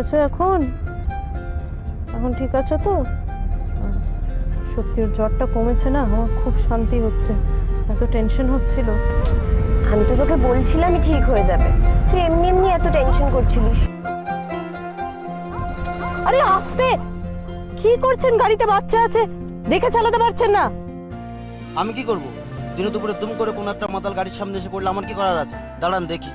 আছো এখন? এখন ঠিক আছো তো? সত্যি ওর জ্বরটা কমেছে না, আমার খুব শান্তি হচ্ছে, এত টেনশন হচ্ছিল। আমি তো তোকে বলছিলামই ঠিক হয়ে যাবে, তুই এমনি এমনি এত টেনশন করছিলিস। আরে আস্তে, কি করছেন? গাড়িতে বাচ্চা আছে, দেখে চালাতে পারছেন না? আমি কি করব? দিনে দুপুরে দুম করে কোনো একটা মাতাল গাড়ির সামনে এসে পড়লে আমার কি করার আছে? দাঁড়ান দেখি।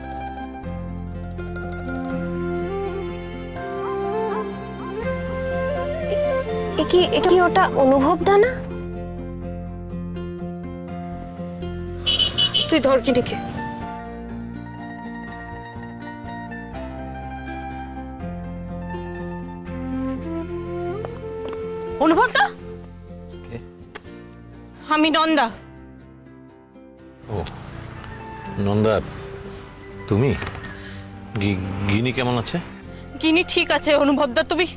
কি ওটা অনুভব দা না? তুই ধর কিনেকে। অনুভব দা, আমি নন্দা। ও নন্দা, তুমি? গিনি কেমন আছে? গিনি ঠিক আছে অনুভব দা। তুমি,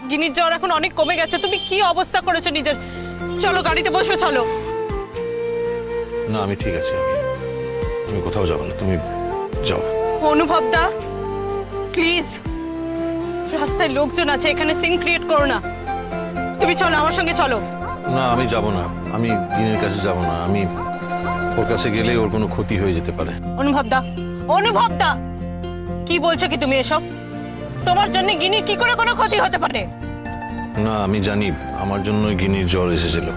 গিনির জ্বর এখন অনেক কমে গেছে। তুমি কি অবস্থা করেছো নিজের? চলো গাড়িতে বসবে, চলো। না আমি ঠিক আছে, আমি কোথাও যাবো না, তুমি যাও। অনুভব দা প্লিজ, রাস্তায় লোকজন আছে, এখানে সিন ক্রিয়েট করো না। তুমি চলো, আমার সঙ্গে চলো। না আমি যাব না, আমি গিনির কাছে যাব না। আমি ওর কাছে গেলে ওর কোনো ক্ষতি হয়ে যেতে পারে। অনুভব দা, অনুভব দা, কি বলছো কি তুমি এসব? তোমার জন্য গিনির কি করে কোনো ক্ষতি হতে পারে? না আমি জানি আমার জন্যই গিনির জ্বর এসেছিল।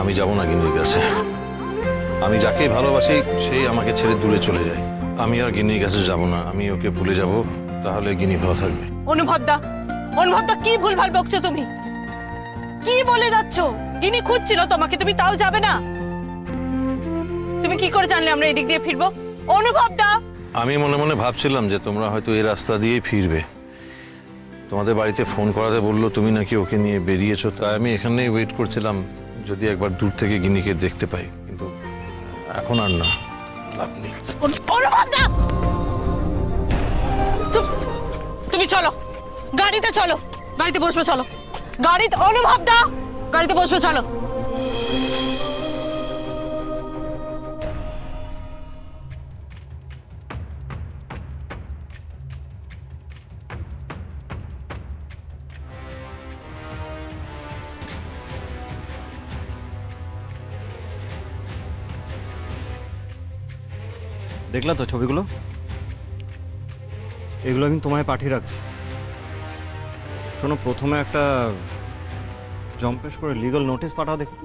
আমি যাব না গিনির কাছে। আমি যাকে ভালোবাসি সেই আমাকে ছেড়ে দূরে চলে যায়। আমি আর গিনির কাছে যাব না, আমি ওকে ভুলে যাব, তাহলে গিনি ভালো থাকবে। অনুভব দা, অনুভব দা, কি ভুলভাল বকছো তুমি? কি বলে যাচ্ছো? গিনি খুঁজছিল তোমাকে, তুমি তাও যাবে না? তুমি কি করে জানলে আমরা এদিক দিয়ে ফিরবো? অনুভব দা, আমি মনে মনে ভাবছিলাম যে তোমরা হয়তো এই রাস্তা দিয়েই ফিরবে। তোমাদের বাড়িতে ফোন করাতে বললো তুমি নাকি ওকে নিয়ে বেরিয়েছো, তাই আমি এখানেই ওয়েট করছিলাম যদি একবার দূর থেকে গিনিকে দেখতে পাই, কিন্তু এখন আর না, লাভ নেই। অনুভব দা, তুমি চলো, গাড়িতে চলো, গাড়িতে বসবে, চলো গাড়িতে। অনুভব দা, গাড়িতে বসবে, চলো। দেখলা তো ছবিগুলো? এগুলো আমি তোমায় পাঠিয়ে রাখছি। শোনো, প্রথমে একটা জম্পেশ করে লিগ্যাল নোটিশ পাঠাও দেখি,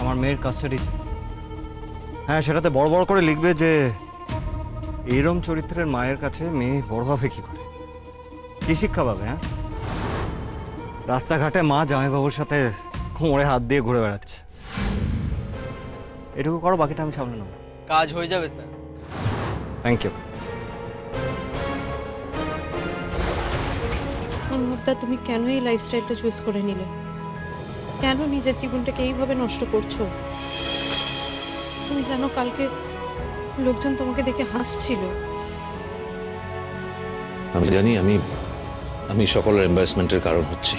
আমার মেয়ের কাস্টাডি। হ্যাঁ, সেটাতে বড় বড় করে লিখবে যে এইরম চরিত্রের মায়ের কাছে মেয়ে বড় হবে কি করে, কি শিক্ষা পাবে। হ্যাঁ, রাস্তাঘাটে মা জামাইবাবুর সাথে কোমরে হাত দিয়ে ঘুরে বেড়াচ্ছে। এটুকু করো, বাকিটা আমি সামলে নেবো। কাজ হয়ে যাবে স্যার। Thank you. অনুভব দা, তুমি কেন এই লাইফস্টাইলটা চুজ করে নিলে? কেন নিজের জীবনটাকে এইভাবে নষ্ট করছো? তুমি জানো কালকে লোকজন তোমাকে দেখে হাসছিল। আমি জানি আমি সকলের এম্বারেসমেন্টের কারণ হচ্ছি।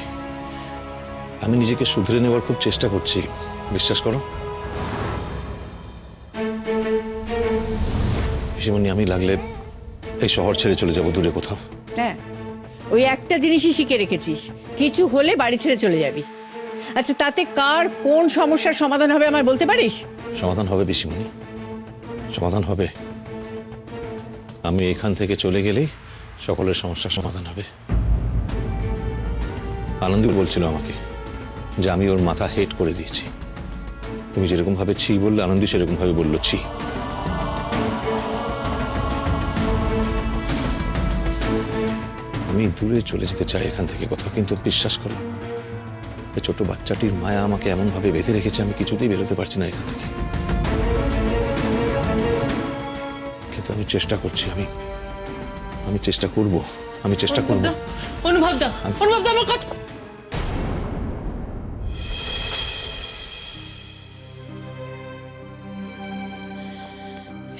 আমি নিজেকে শুধরে নেওয়ার খুব চেষ্টা করছি, বিশ্বাস করো। পিসিমণি, আমি লাগলে এই শহর ছেড়ে চলে যাব দূরে কোথাও। হ্যাঁ, ওই একটা জিনিসই শিখে রেখেছিস, কিছু হলে বাড়ি ছেড়ে চলে যাবি। আচ্ছা, তাতে কার কোন সমস্যার সমাধান হবে আমায় বলতে পারিস? সমাধান হবে পিসিমণি, সমাধান হবে। আমি এখান থেকে চলে গেলেই সকলের সমস্যার সমাধান হবে। আনন্দী বলছিল আমাকে যে আমি ওর মাথা হেট করে দিয়েছি। তুমি যেরকম ভাবে ছি বললে, আনন্দী সেরকম ভাবে বললো ছি। আমি দূরে চলে যেতে চাই এখান থেকে কোথাও, কিন্তু বিশ্বাস করো এই ছোট বাচ্চাটির মায়া আমাকে এমন ভাবে বেঁধে রেখেছে, আমি কিছুতেই বেরোতে পারছি না এখান থেকে। কিন্তু আমি চেষ্টা করছি, আমি চেষ্টা করব, আমি চেষ্টা করব। অনুভব দা, অনুভব দা, আমার কথা।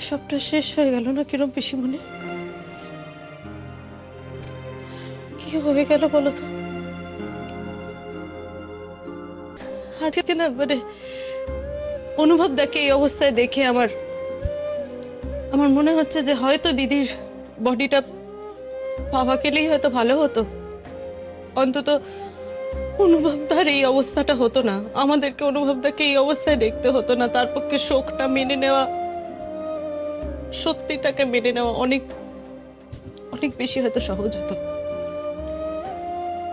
সবটা শেষ হয়ে গেল না কিরম পিসিমণি? কি হয়ে গেল বলো তো? আজকে না মানে অনুভব দাকে এই অবস্থায় দেখে আমার মনে হচ্ছে যে হয়তো দিদির বডিটা বাবা গেলেই হয়তো ভালো হতো, অন্তত অনুভবদার এই অবস্থাটা হতো না, আমাদেরকে অনুভবদাকে এই অবস্থায় দেখতে হতো না। তার পক্ষে শোকটা মেনে নেওয়া, সত্যিটাকে মেনে নেওয়া অনেক অনেক বেশি হয়তো সহজ হতো।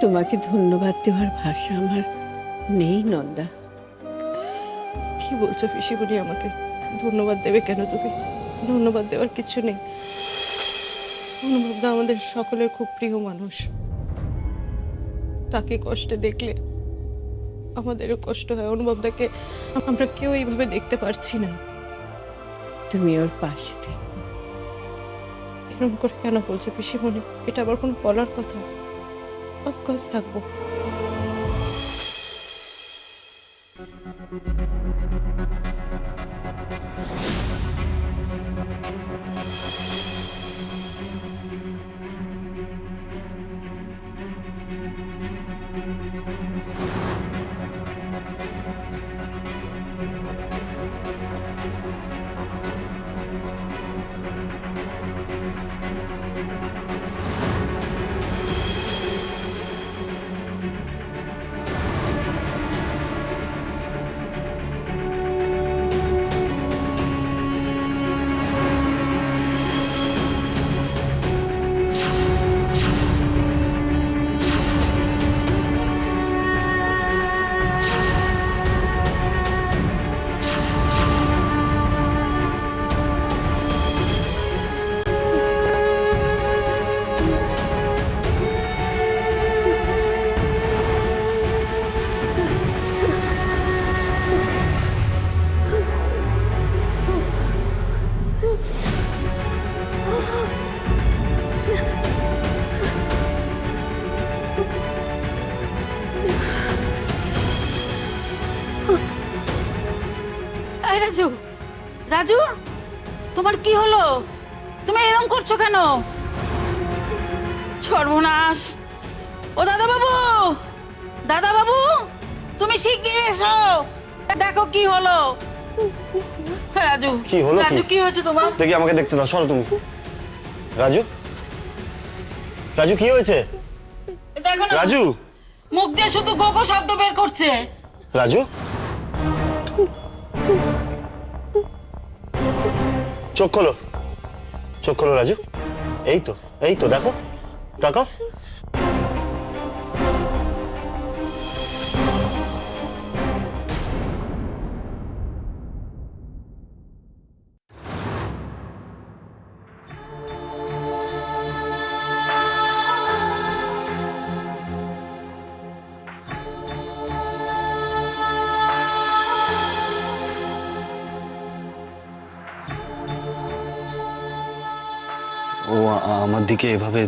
তোমাকে ধন্যবাদ দেওয়ার ভাষা আমার নেই নন্দা। কি বলছো পিসিমণি? আমাকে ধন্যবাদ দেবে কেন তুমি? ধন্যবাদ দেওয়ার কিছু নেই। অনুভবদা আমাদের সকলের খুব প্রিয় মানুষ, তাকে কষ্টে দেখলে আমাদেরও কষ্ট হয়। অনুভবদাকে আমরা কেউ এইভাবে দেখতে পারছি না। তুমি ওর পাশে থেকো। এরকম করে কেন বলছো পিসিমণি? এটা আবার কোনো বলার কথা? অফকোর্স থাকবো। এই রাজু, রাজু, তোমার কি হলো? তুমি এরকম করছো কেন? সর্বনাশ! ও দাদা বাবু, দাদা বাবু, তুমি শিগগির এসো, দেখো কি হলো। রাজু, কি হলো? রাজু, কি হয়েছে তোমার? দেখি, আমাকে দেখতে দাও, সরো তুমি। রাজু, রাজু কি হয়েছে? দেখো না, রাজু, মুখ দিয়ে শুধু গো গো শব্দ বের করছে। রাজু, চোখ খোলো, চোখ খোলো রাজু। এই তো, এই তো, দেখো, তাকাও। ও আমার দিকে এভাবে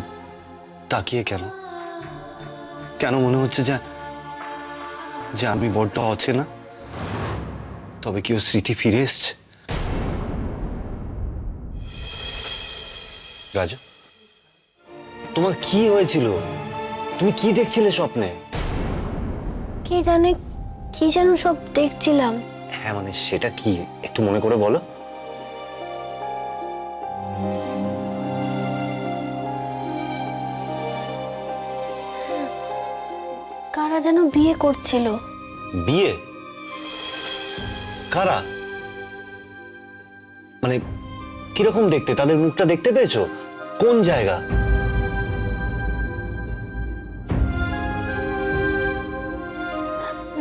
তাকিয়ে কেন? কেন মনে হচ্ছে যে যে আমি বড্ড অচেনা? তবে কি ও স্মৃতি ফিরে এসছে? রাজু, তোমার কি হয়েছিল? তুমি কি দেখছিলে স্বপ্নে? কে জানে কি যেন সব দেখছিলাম। হ্যাঁ, মানে সেটা কি একটু মনে করে বলো। কারা যেন বিয়ে করছিল। বিয়ে? কারা? মানে কিরকম দেখতে? তাদের মুখটা দেখতে পেয়েছো? কোন জায়গা?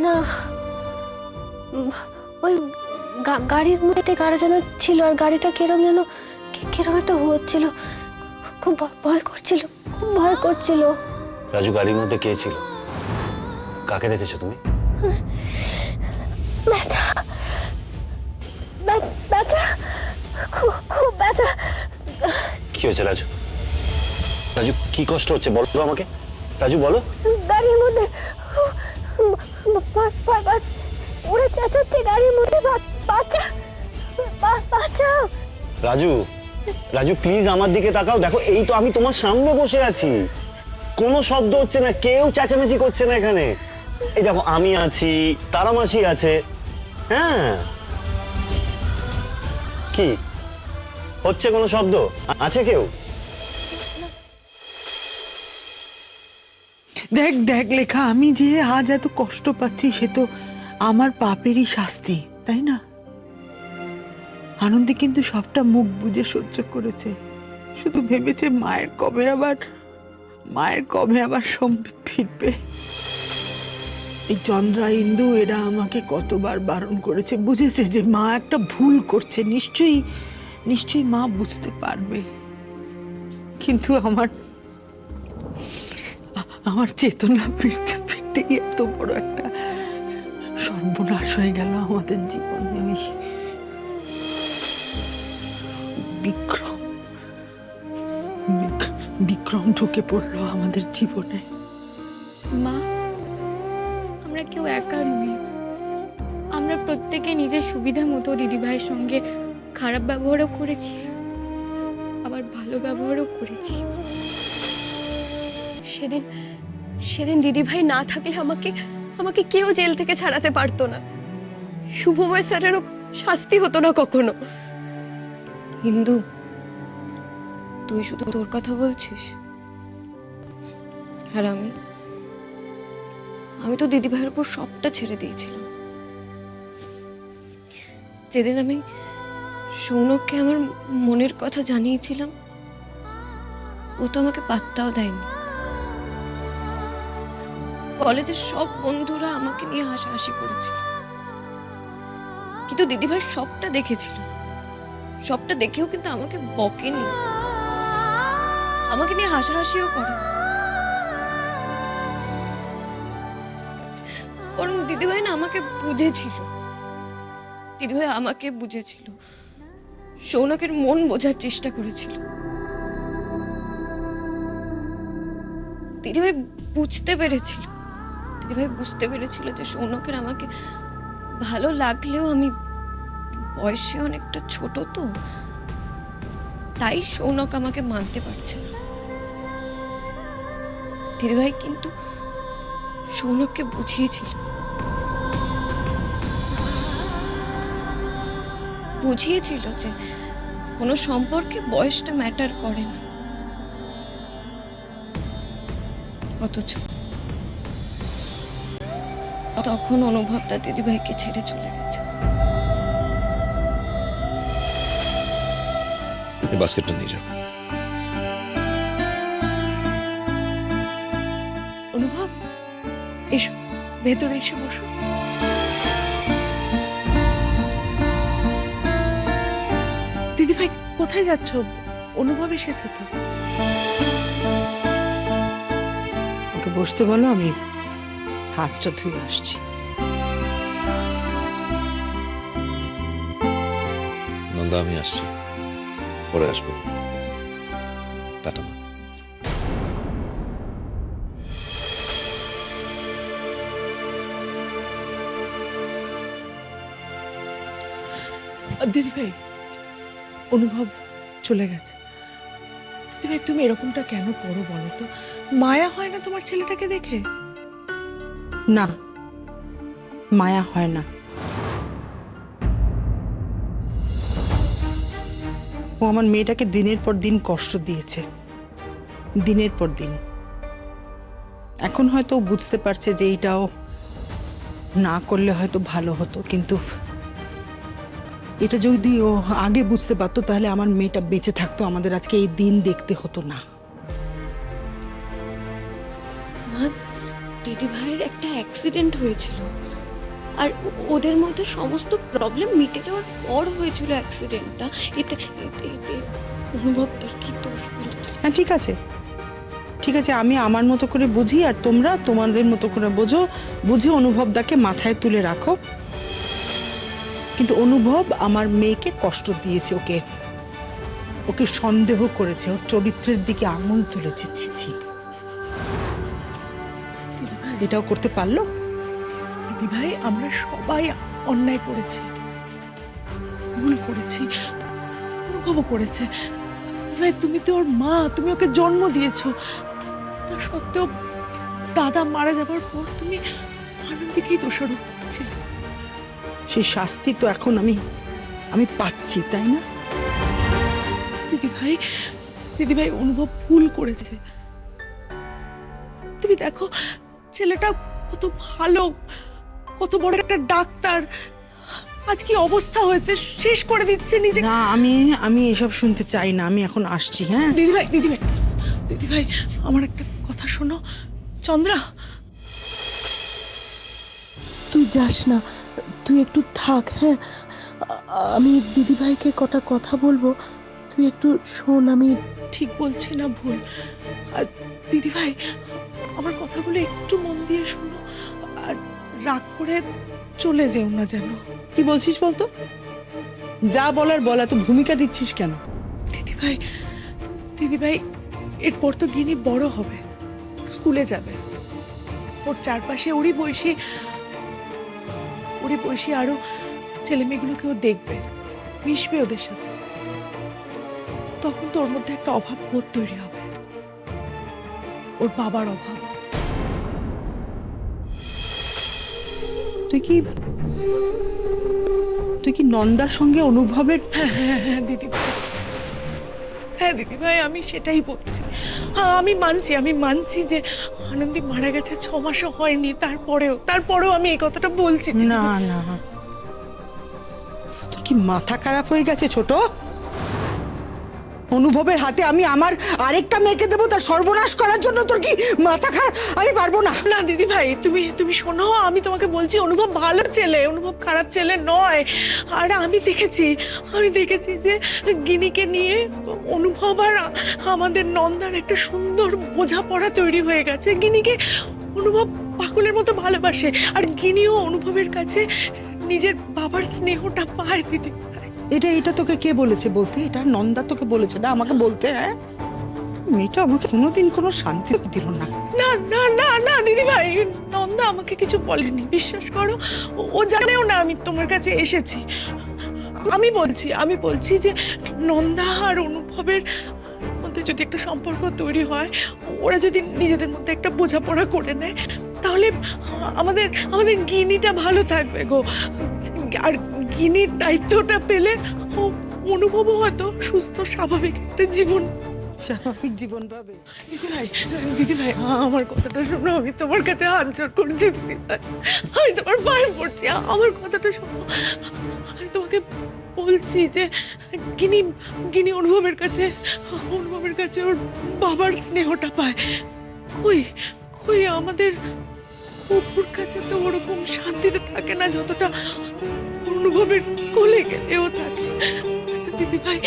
না, ওই গাড়ির মধ্যে কারা যেন ছিল, আর গাড়িটা কিরম যেন কিরম একটা হচ্ছিল, খুব ভয় করছিল, খুব ভয় করছিল। রাজু, গাড়ির মধ্যে কে ছিল? কাকে দেখেছো তুমি? ব্যথা, ব্যথা, খুব ব্যথা। কি হয়েছে রাজু? রাজু, কি কষ্ট হচ্ছে বলো আমাকে। রাজু, বলো। গাড়ির মধ্যে বাস উড়ে চেঁচাচ্ছে, গাড়ির মধ্যে বাচ্চা, বাচ্চা। রাজু, রাজু প্লিজ আমার দিকে তাকাও, দেখো এই তো আমি তোমার সামনে বসে আছি, কোনো শব্দ হচ্ছে না, কেউ চেঁচামেচি করছে না এখানে। এই দেখো আমি আছি, তারা মাসি আছে। হ্যাঁ, কি হচ্ছে? কোনো শব্দ আছে? কেউ দেখ দেখ লেখা, আমি যে আজ এত কষ্ট পাচ্ছি সে তো আমার পাপেরই শাস্তি, তাই না? আনন্দে কিন্তু সবটা মুখ বুজে সহ্য করেছে, শুধু ভেবেছে মায়ের কবে আবার সম্বিত ফিরবে। এই চন্দ্রা ইন্দু এরা আমাকে কতবার বারণ করেছে, বুঝেছে যে মা একটা ভুল করছে, নিশ্চয়ই মা বুঝতে পারবে। কিন্তু আমার চেতনা ফিরতে ফিরতে এত বড় একটা সর্বনাশ হয়ে গেল আমাদের জীবনে। ওই বিক্রম ঢুকে পড়লো আমাদের জীবনে। মা, আমরা কেউ একা নই। আমরা প্রত্যেকে নিজের সুবিধা মতো দিদিভাইয়ের সঙ্গে খারাপ ব্যবহারও করেছি, আবার ভালো ব্যবহারও করেছি। সেদিন দিদিভাই না থাকলে আমাকে কেউ জেল থেকে ছাড়াতে পারতো না। শুভময় স্যারেরও শাস্তি হতো না কখনো। হিন্দু, তুই শুধু তোর কথা বলছিস, আর আমি তো দিদিভাইয়ের উপর সবটা ছেড়ে দিয়েছিলাম। যেদিন আমি সৌনককে আমার মনের কথা জানিয়েছিলাম, ও তো আমাকে পাত্তাও দেয়নি। কলেজের সব বন্ধুরা আমাকে নিয়ে হাসাহাসি করেছিল, কিন্তু দিদিভাই সবটা দেখেছিল। সবটা দেখেও কিন্তু আমাকে বকেনি, আমাকে নিয়ে হাসাহাসিও করে। বরং দিদিভাই না আমাকে বুঝেছিল, দিদিভাই আমাকে বুঝেছিল, সৌনকের মন বোঝার চেষ্টা করেছিল। দিদিভাই বুঝতে পেরেছিল যে সৌনকের আমাকে ভালো লাগলেও আমি বয়সে অনেকটা ছোট, তো তাই সৌনক আমাকে মানতে পারছে না। দিদিভাই কিন্তু সৌনককে বুঝিয়েছিল যে কোনো সম্পর্কে বয়সটা ম্যাটার করে না। অথচ তখন অনুভবটা দিদিভাইকে ছেড়ে চলে গেছে। বাস্কেটটা নিয়ে যাও। অনুভব, এসো ভেতরে এসে বসো। দিদিভাই কোথায় যাচ্ছ? অনুভব এসেছে তো। ওকে বসতে বলো, আমি হাতটা ধুয়ে আসছি। নন্দা, আমি আসছি, পরে আসবো। টাটা মা। দিদিভাই, অনুভব চলে গেছে। দিদিভাই, তুমি এরকমটা কেন করো বলো তো? মায়া হয় না তোমার ছেলেটাকে দেখে? না, মায়া হয় না। ও আমার মেয়েটাকে দিনের পর দিন কষ্ট দিয়েছে, দিনের পর দিন। এখন হয়তো ও বুঝতে পারছে যে এইটাও না করলে হয়তো ভালো হতো, কিন্তু এটা যদি ও আগে বুঝতে পারতো তাহলে আমার মেয়েটা বেঁচে থাকতো, আমাদের আজকে এই দিন দেখতে হতো না। মা, দিদিভাইয়ের একটা অ্যাক্সিডেন্ট হয়েছিল, আর ওদের মধ্যে সমস্ত প্রবলেম মিটে যাওয়ার পর হয়েছিল অ্যাক্সিডেন্টটা। এতে অনুভব তার কি দোষ বলতো? হ্যাঁ, ঠিক আছে, আমি আমার মতো করে বুঝি, আর তোমরা তোমাদের মতো করে বুঝে অনুভবদাকে মাথায় তুলে রাখো। কিন্তু অনুভব আমার মেয়েকে কষ্ট দিয়েছে, ওকে সন্দেহ করেছে, ওর চরিত্রের দিকে আঙুল তুলেছে। ছি, এটাও করতে পারলো? দিদিভাই, আমরা সবাই অন্যায় করেছি, ভুল করেছি, অনুভবও করেছে। দিদিভাই, তুমি তো ওর মা, তুমি ওকে জন্ম দিয়েছো। তা সত্ত্বেও দাদা মারা যাবার পর তুমি আনন্দকেই দোষারোপ করেছিলে। সেই শাস্তি তো এখন আমি পাচ্ছি, তাই না? দিদিভাই, অনুভব ভুল করেছে। তুমি দেখো ছেলেটা কত ভালো, কত বড় একটা ডাক্তার, আজ কি অবস্থা হয়েছে, শেষ করে দিচ্ছে নিজে। না, আমি এসব শুনতে চাই না, আমি এখন আসছি। হ্যাঁ দিদিভাই আমার একটা কথা শোনো। চন্দ্রা, তুই যাস না, তুই একটু থাক। হ্যাঁ, আমি দিদিভাইকে কটা কথা বলবো, তুই একটু শোন, আমি ঠিক বলছি না ভুল। আর দিদিভাই, আমার কথাগুলো একটু মন দিয়ে শোনো, আর রাগ করে চলে যেও না যেন। কি বলছিস বলতো? যা বলার বলা, তো ভূমিকা দিচ্ছিস কেন? দিদিভাই এরপর তো গিনি বড় হবে, স্কুলে যাবে, ওর চারপাশে ওরই বয়সী আরো ছেলে মেয়েগুলোকেও দেখবে, মিশবে ওদের সাথে। তখন তো ওর মধ্যে একটা অভাব বোধ তৈরি হবে, ওর বাবার অভাব। তুই কি নন্দার সঙ্গে অনুভবের? হ্যাঁ দিদিভাই, আমি সেটাই বলছি। আমি মানছি যে আনন্দী মারা গেছে 6 মাসও হয়নি, তারপরেও আমি এই কথাটা বলছি। না, তোর কি মাথা খারাপ হয়ে গেছে ছোট? অনুভবের হাতে আমি আমার আরেকটা মেয়েকে দেবো তার সর্বনাশ করার জন্য? তোর কি মাথা খারাপ? আমি পারবো না। না দিদিভাই, তুমি শোনো, আমি তোমাকে বলছি অনুভব ভালো ছেলে, অনুভব খারাপ ছেলে নয়। আর আমি দেখেছি যে গিনিকে নিয়ে অনুভব আর আমাদের নন্দার একটা সুন্দর বোঝাপড়া তৈরি হয়ে গেছে। গিনিকে অনুভব পাগলের মতো ভালোবাসে, আর গিনিও অনুভবের কাছে নিজের বাবার স্নেহটা পায়। দিদি, এটা তোকে কে বলেছে বলতে? এটা নন্দা তোকে বলেছে না আমাকে বলতে? হ্যাঁ, মেয়েটা আমাকে কোনোদিন কোনো শান্তি দিল না। না দিদিভাই, নন্দা আমাকে কিছু বলেনি, বিশ্বাস করো। ও জানেও না আমি তোমার কাছে এসেছি। আমি বলছি যে নন্দা আর অনুভবের মধ্যে যদি একটা সম্পর্ক তৈরি হয়, ওরা যদি নিজেদের মধ্যে একটা বোঝাপড়া করে নেয়, তাহলে আমাদের গিনিটা ভালো থাকবে গো। আর গিনির দায়িত্বটা পেলে অনুভবও হয়তো সুস্থ স্বাভাবিক একটা জীবন পাবে। দিদিভাই আমার কথাটা শোনো, আমি তোমার কাছে হাত জোড় করছি দিদিভাই, আমি তোমার পায়ে পড়ছি, আমার কথাটা শোনো। আমি তোমাকে বলছি যে গিনি অনুভবের কাছে ওর বাবার স্নেহটা পায়। কই আমাদের অপুর কাছে তো ওরকম শান্তিতে থাকে না যতটা অনুভবের কোলে গেলেও থাকে। দিদিভাই,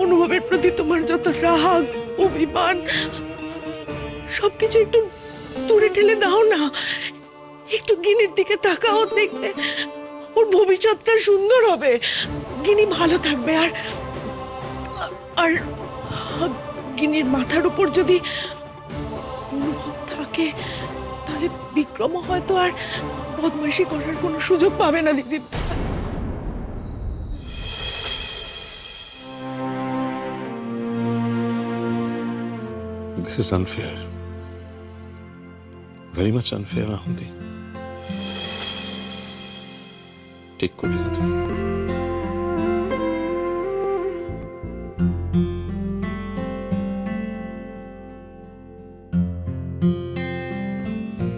অনুভবের প্রতি তোমার যত রাগ, অভিমান, সবকিছু একটু দূরে ঠেলে দাও না। একটু গিনির দিকে তাকাও, দেখবে ওর ভবিষ্যৎটা সুন্দর হবে, গিনি ভালো থাকবে। আর গিনির মাথার উপর যদি অনুভব থাকে, তাহলে বিক্রম হয়তো আর বদমাইশি করার কোনো সুযোগ পাবে না। দিদি, This is unfair. Very much unfair, Ahundi. ঠিক করলি না তুমি।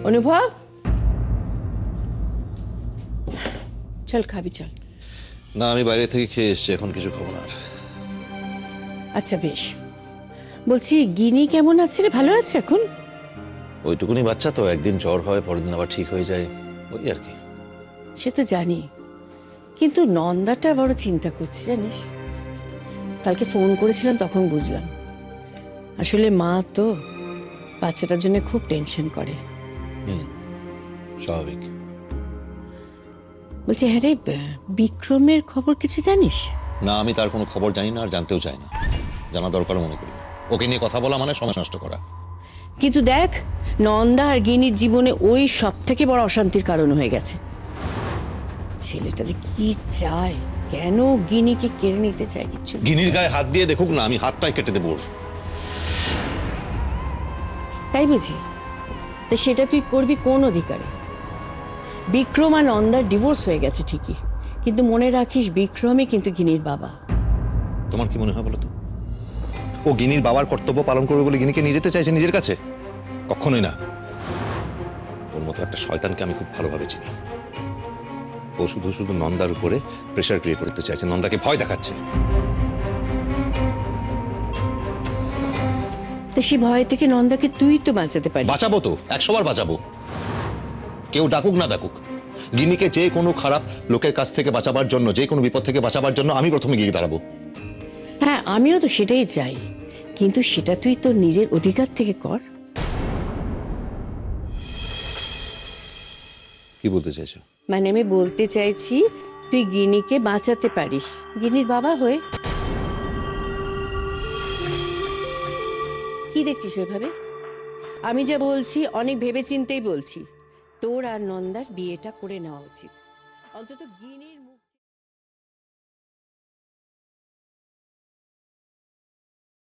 অনুভব, চল খাবি, চল। না, আমি বাইরে থেকে খেয়ে এসেছি, এখন কিছু খাবো না আর। আচ্ছা বেশ, বলছি গিনি কেমন আছে রে? ভালো আছে এখন? ওইটুকুনি বাচ্চা তো, একদিন জ্বর হয়, পরের দিন আবার ঠিক হয়ে যায়, ওই আর কি। সে তো জানি, কিন্তু নন্দাটা বড় চিন্তা করছে জানিস। কালকে ফোন করেছিলাম, তখন বুঝলাম আসলে মা তো বাচ্চাটার জন্য খুব টেনশন করে। স্বাভাবিক। বলছি, হ্যাঁ রে, বিক্রমের খবর কিছু জানিস? না, আমি তার কোনো খবর জানি না, আর জানতেও চাই না, জানা দরকারও মনে করি না। ওকে নিয়ে কথা বলা মানে সময় নষ্ট করা। কিন্তু দেখ, নন্দা আর গিনির জীবনে ওই সব থেকে বড় অশান্তির কারণ হয়ে গেছে। ছেলেটা যে কি চায়, কেন গিনিকে কেড়ে নিতে চায় কিছু। গিনির গায়ে হাত দিয়ে দেখুক না, আমি হাতটাই কেটে দেবো। তাই বুঝি? তা সেটা তুই করবি কোন অধিকারে? বিক্রম আর নন্দার ডিভোর্স হয়ে গেছে ঠিকই, কিন্তু মনে রাখিস বিক্রমই কিন্তু গিনির বাবা। তোমার কি মনে হয় বলো তো? ও গিনির বাবার কর্তব্য পালন করবে বলে গিনিকে নিয়ে যেতে চাইছে নিজের কাছে? কখনোই না। মতো একটা শয়তানকে আমি খুব ভালোভাবে চিনি। ও শুধু শুধু নন্দার উপরে প্রেশার ক্রিয়েট করতে চাইছে, নন্দাকে ভয় দেখাচ্ছে। তো সে ভয় থেকে নন্দাকে তুই তো বাঁচাতে পারিস। বাঁচাবো তো, 100 বার বাঁচাবো। কেউ ডাকুক না ডাকুক, গিন্নিকে যে কোনো খারাপ লোকের কাছ থেকে বাঁচাবার জন্য, যে কোনো বিপদ থেকে বাঁচাবার জন্য আমি প্রথমে গিয়ে দাঁড়াবো। হ্যাঁ, আমিও তো সেটাই চাই, কিন্তু সেটা তুই তোর নিজের অধিকার থেকে কর। কি বলতে চাইছো? মানে আমি বলতে চাইছি তুই গিনিকে বাঁচাতে পারিস গিনির বাবা হয়ে। কি দেখছিস ওইভাবে? আমি যা বলছি অনেক ভেবে চিন্তেই বলছি। তোর আর নন্দার বিয়েটা করে নেওয়া উচিত, অন্তত গিনির মুখ